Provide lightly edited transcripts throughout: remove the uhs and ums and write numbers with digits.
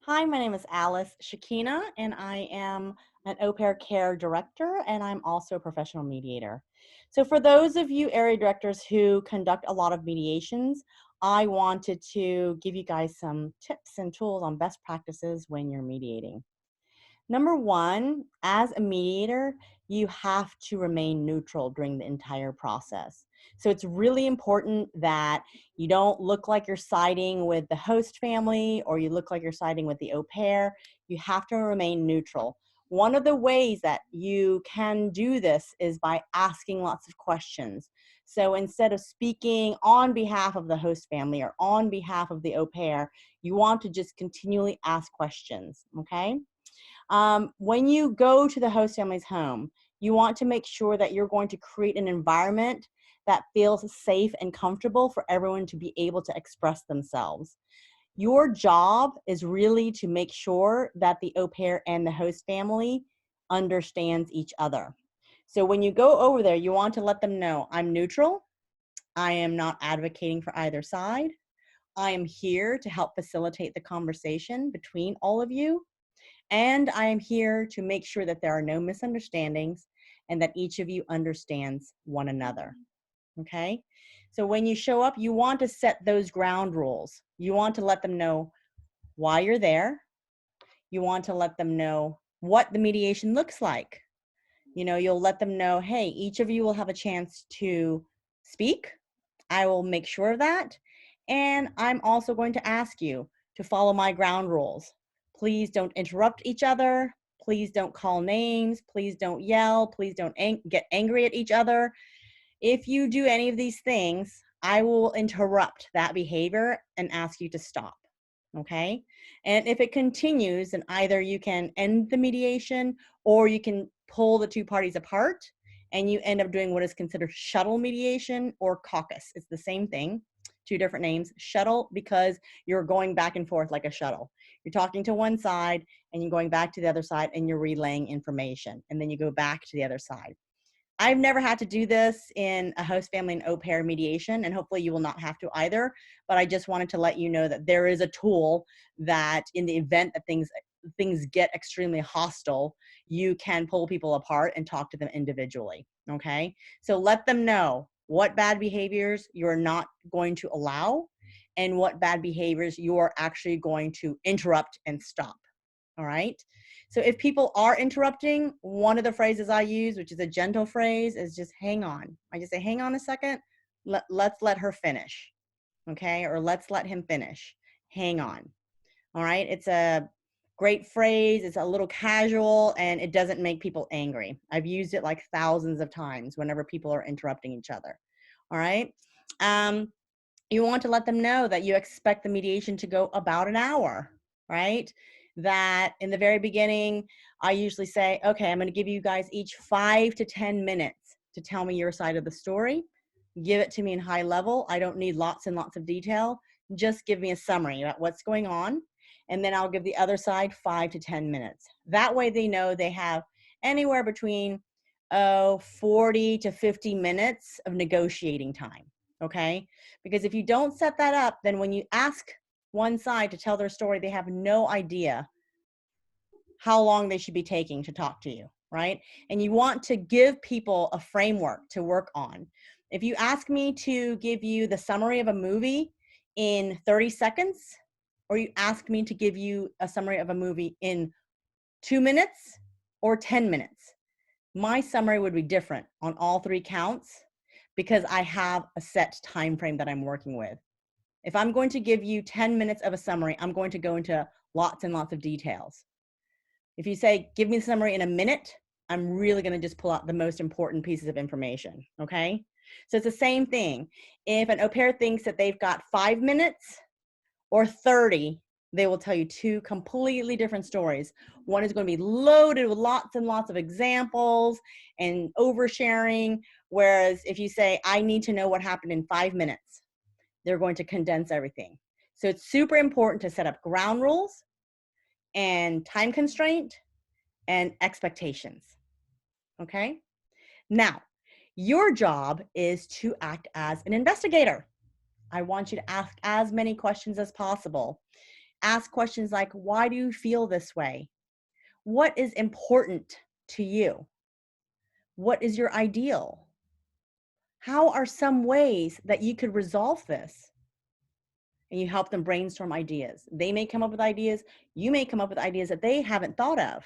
Hi, my name is Alice Shakina, and I am an au pair care director, and I'm also a professional mediator. So, for those of you area directors who conduct a lot of mediations, I wanted to give you guys some tips and tools on best practices when you're mediating. Number one, as a mediator, you have to remain neutral during the entire process. So it's really important that you don't look like you're siding with the host family or you look like you're siding with the au pair. You have to remain neutral. One of the ways that you can do this is by asking lots of questions. So instead of speaking on behalf of the host family or on behalf of the au pair, you want to just continually ask questions, okay? When you go to the host family's home, you want to make sure that you're going to create an environment that feels safe and comfortable for everyone to be able to express themselves. Your job is really to make sure that the au pair and the host family understands each other. So when you go over there, you want to let them know, I'm neutral. I am not advocating for either side. I am here to help facilitate the conversation between all of you. And I am here to make sure that there are no misunderstandings and that each of you understands one another. Okay? So when you show up, you want to set those ground rules. You want to let them know why you're there. You want to let them know what the mediation looks like. You'll let them know, hey, each of you will have a chance to speak. I will make sure of that. And I'm also going to ask you to follow my ground rules. Please don't interrupt each other. Please don't call names. Please don't yell. Please don't get angry at each other. If you do any of these things, I will interrupt that behavior and ask you to stop. Okay? And if it continues, then either you can end the mediation or you can pull the two parties apart and you end up doing what is considered shuttle mediation or caucus. It's the same thing, two different names. Shuttle because you're going back and forth like a shuttle. You're talking to one side and you're going back to the other side and you're relaying information, and then you go back to the other side. I've never had to do this in a host family and au pair mediation, and hopefully you will not have to either. But I just wanted to let you know that there is a tool that in the event that things get extremely hostile, you can pull people apart and talk to them individually, okay? So let them know what bad behaviors you're not going to allow and what bad behaviors you are actually going to interrupt and stop, all right? So if people are interrupting, one of the phrases I use, which is a gentle phrase, is just hang on. I just say, hang on a second. Let's let her finish. Okay. Or let's let him finish. Hang on. All right. It's a great phrase. It's a little casual and it doesn't make people angry. I've used it like thousands of times whenever people are interrupting each other. All right. You want to let them know that you expect the mediation to go about an hour, right? That in the very beginning, I usually say, okay, I'm going to give you guys each 5 to 10 minutes to tell me your side of the story. Give it to me in high level. I don't need lots and lots of detail. Just give me a summary about what's going on. And then I'll give the other side 5 to 10 minutes. That way they know they have anywhere between 40 to 50 minutes of negotiating time. Okay? Because if you don't set that up, then when you ask one side to tell their story, they have no idea how long they should be taking to talk to you, right? And you want to give people a framework to work on. If you ask me to give you the summary of a movie in 30 seconds, or you ask me to give you a summary of a movie in 2 minutes or 10 minutes, my summary would be different on all three counts because I have a set time frame that I'm working with. If I'm going to give you 10 minutes of a summary, I'm going to go into lots and lots of details. If you say, give me the summary in a minute, I'm really going to just pull out the most important pieces of information, okay? So it's the same thing. If an au pair thinks that they've got 5 minutes or 30, they will tell you two completely different stories. One is going to be loaded with lots and lots of examples and oversharing, whereas if you say, I need to know what happened in 5 minutes, they're going to condense everything. So it's super important to set up ground rules and time constraint and expectations, okay? Now, your job is to act as an investigator. I want you to ask as many questions as possible. Ask questions like, why do you feel this way? What is important to you? What is your ideal? How are some ways that you could resolve this? And you help them brainstorm ideas. They may come up with ideas. You may come up with ideas that they haven't thought of.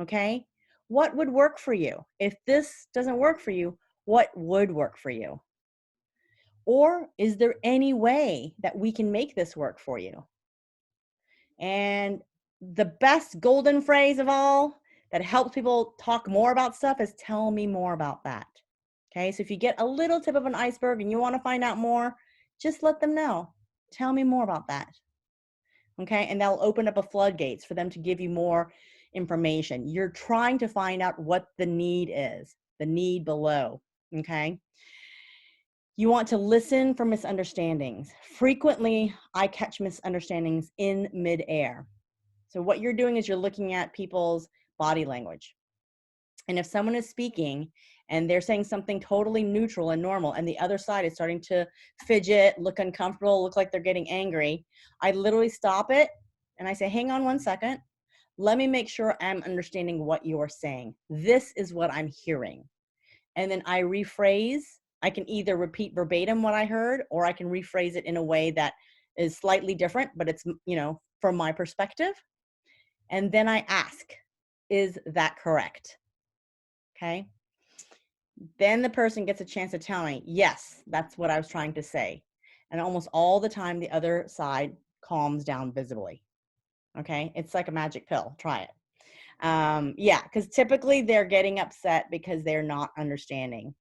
Okay. What would work for you? If this doesn't work for you, what would work for you? Or is there any way that we can make this work for you? And the best golden phrase of all that helps people talk more about stuff is tell me more about that. Okay, so if you get a little tip of an iceberg and you want to find out more, just let them know. Tell me more about that. Okay, and that'll open up a floodgates for them to give you more information. You're trying to find out what the need is, the need below. Okay. You want to listen for misunderstandings. Frequently, I catch misunderstandings in midair. So what you're doing is you're looking at people's body language. And if someone is speaking and they're saying something totally neutral and normal, and the other side is starting to fidget, look uncomfortable, look like they're getting angry, I literally stop it and I say, hang on one second. Let me make sure I'm understanding what you're saying. This is what I'm hearing. And then I rephrase. I can either repeat verbatim what I heard, or I can rephrase it in a way that is slightly different, but it's, from my perspective. And then I ask, is that correct? Okay. Then the person gets a chance to tell me, yes, that's what I was trying to say. And almost all the time, the other side calms down visibly. Okay. It's like a magic pill. Try it. Yeah, because typically they're getting upset because they're not understanding.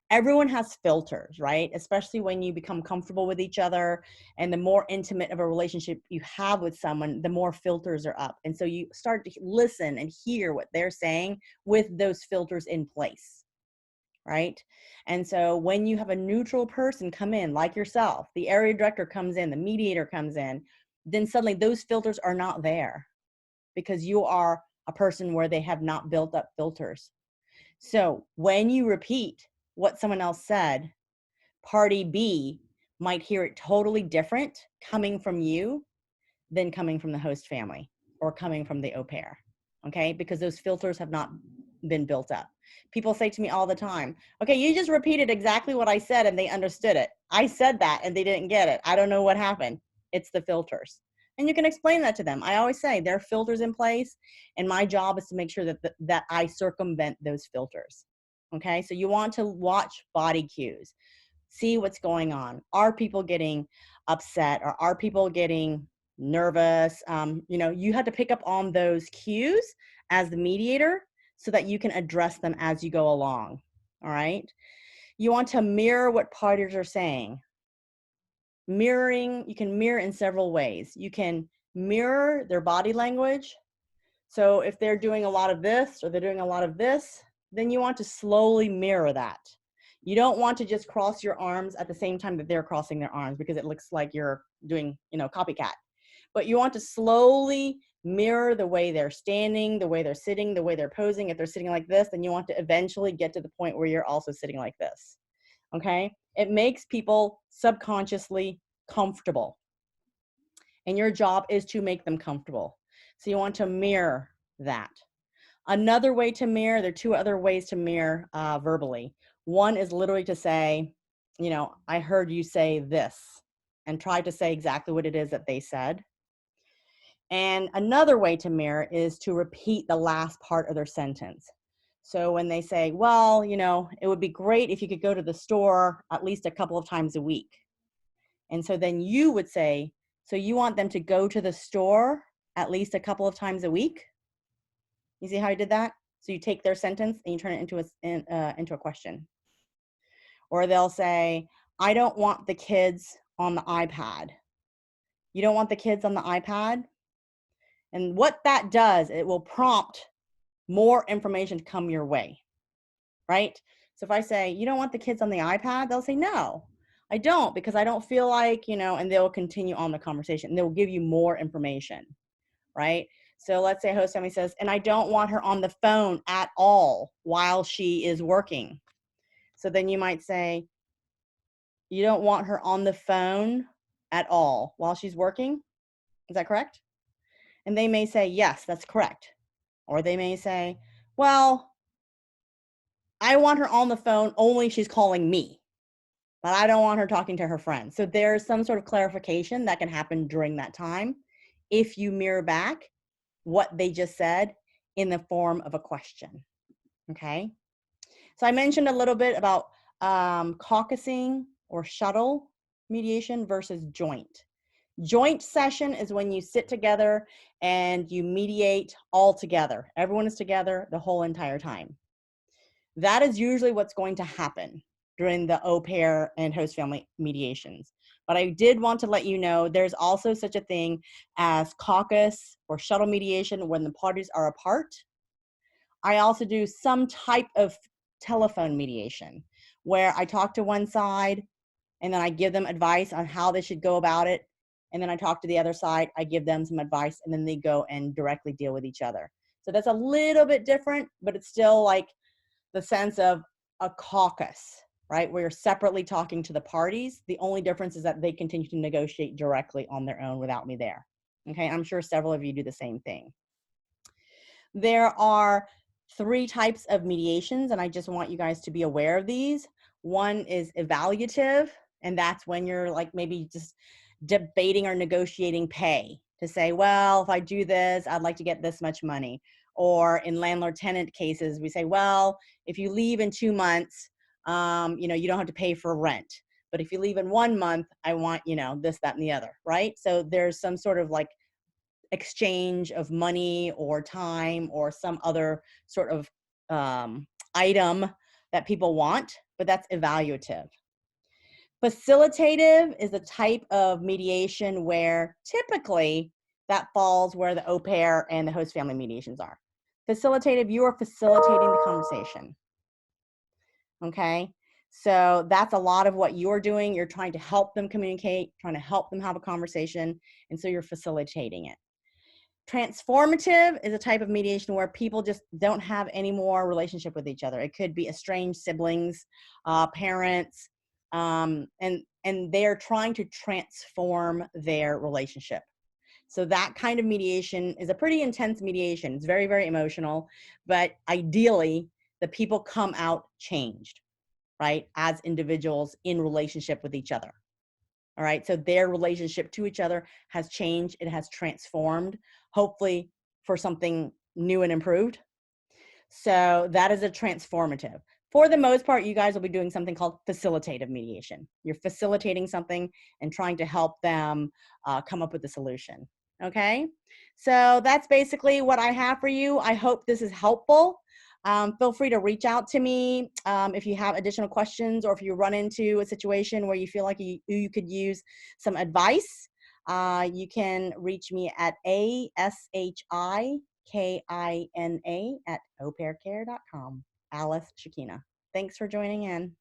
Everyone has filters, right? Especially when you become comfortable with each other, and the more intimate of a relationship you have with someone, the more filters are up. And so you start to listen and hear what they're saying with those filters in place, right? And so when you have a neutral person come in, like yourself, the area director comes in, the mediator comes in, then suddenly those filters are not there because you are a person where they have not built up filters. So when you repeat what someone else said, party B might hear it totally different coming from you than coming from the host family or coming from the au pair. Okay, because those filters have not been built up. People say to me all the time, okay, you just repeated exactly what I said and they understood it. I said that and they didn't get it. I don't know what happened. It's the filters. And you can explain that to them. I always say there are filters in place, and my job is to make sure that I circumvent those filters. Okay, so you want to watch body cues, see what's going on. Are people getting upset, or are people getting nervous? You have to pick up on those cues as the mediator so that you can address them as you go along. All right. You want to mirror what parties are saying. Mirroring, you can mirror in several ways. You can mirror their body language. So if they're doing a lot of this or they're doing a lot of this, then you want to slowly mirror that. You don't want to just cross your arms at the same time that they're crossing their arms, because it looks like you're doing, copycat. But you want to slowly mirror the way they're standing, the way they're sitting, the way they're posing. If they're sitting like this, then you want to eventually get to the point where you're also sitting like this. Okay? It makes people subconsciously comfortable. And your job is to make them comfortable. So you want to mirror that. Another way to mirror, there are two other ways to mirror verbally. One is literally to say, I heard you say this, and try to say exactly what it is that they said. And another way to mirror is to repeat the last part of their sentence. So when they say, well, it would be great if you could go to the store at least a couple of times a week. And so then you would say, so you want them to go to the store at least a couple of times a week? You see how I did that? So you take their sentence and you turn it into a question. Or they'll say, I don't want the kids on the iPad. You don't want the kids on the iPad? And what that does, it will prompt more information to come your way, right? So if I say, you don't want the kids on the iPad, they'll say, no, I don't, because I don't feel like, and they'll continue on the conversation. They'll give you more information, right? So let's say a host family says, and I don't want her on the phone at all while she is working. So then you might say, you don't want her on the phone at all while she's working? Is that correct? And they may say, yes, that's correct. Or they may say, well, I want her on the phone only if she's calling me, but I don't want her talking to her friends. So there's some sort of clarification that can happen during that time if you mirror back what they just said in the form of a question. Okay. So I mentioned a little bit about caucusing or shuttle mediation versus joint. Joint session is when you sit together and you mediate all together. Everyone is together the whole entire time. That is usually what's going to happen during the au pair and host family mediations. But I did want to let you know there's also such a thing as caucus or shuttle mediation when the parties are apart. I also do some type of telephone mediation where I talk to one side and then I give them advice on how they should go about it. And then I talk to the other side, I give them some advice, and then they go and directly deal with each other. So that's a little bit different, but it's still like the sense of a caucus, right? Where you're separately talking to the parties. The only difference is that they continue to negotiate directly on their own without me there. Okay, I'm sure several of you do the same thing. There are 3 types of mediations, and I just want you guys to be aware of these. One is evaluative, and that's when you're like maybe just debating or negotiating pay to say, well, if I do this, I'd like to get this much money. Or in landlord-tenant cases, we say, well, if you leave in 2 months, you don't have to pay for rent. But if you leave in 1 month, I want, this, that, and the other, right? So there's some sort of like exchange of money or time or some other sort of item that people want, but that's evaluative. Facilitative is a type of mediation where typically that falls where the au pair and the host family mediations are. Facilitative, you are facilitating the conversation. Okay, so that's a lot of what you're doing. You're trying to help them communicate, trying to help them have a conversation, and so you're facilitating it. Transformative is a type of mediation where people just don't have any more relationship with each other. It could be estranged siblings, parents, and they're trying to transform their relationship. So that kind of mediation is a pretty intense mediation. It's very, very emotional, but ideally the people come out changed, right, as individuals in relationship with each other. All right, so their relationship to each other has changed. It has transformed, hopefully for something new and improved. So that is a transformative. For the most part, you guys will be doing something called facilitative mediation. You're facilitating something and trying to help them come up with a solution. Okay, so that's basically what I have for you. I hope this is helpful. Feel free to reach out to me if you have additional questions or if you run into a situation where you feel like you could use some advice. You can reach me at ASHIKINA@aupaircare.com. Alice Shakina. Thanks for joining in.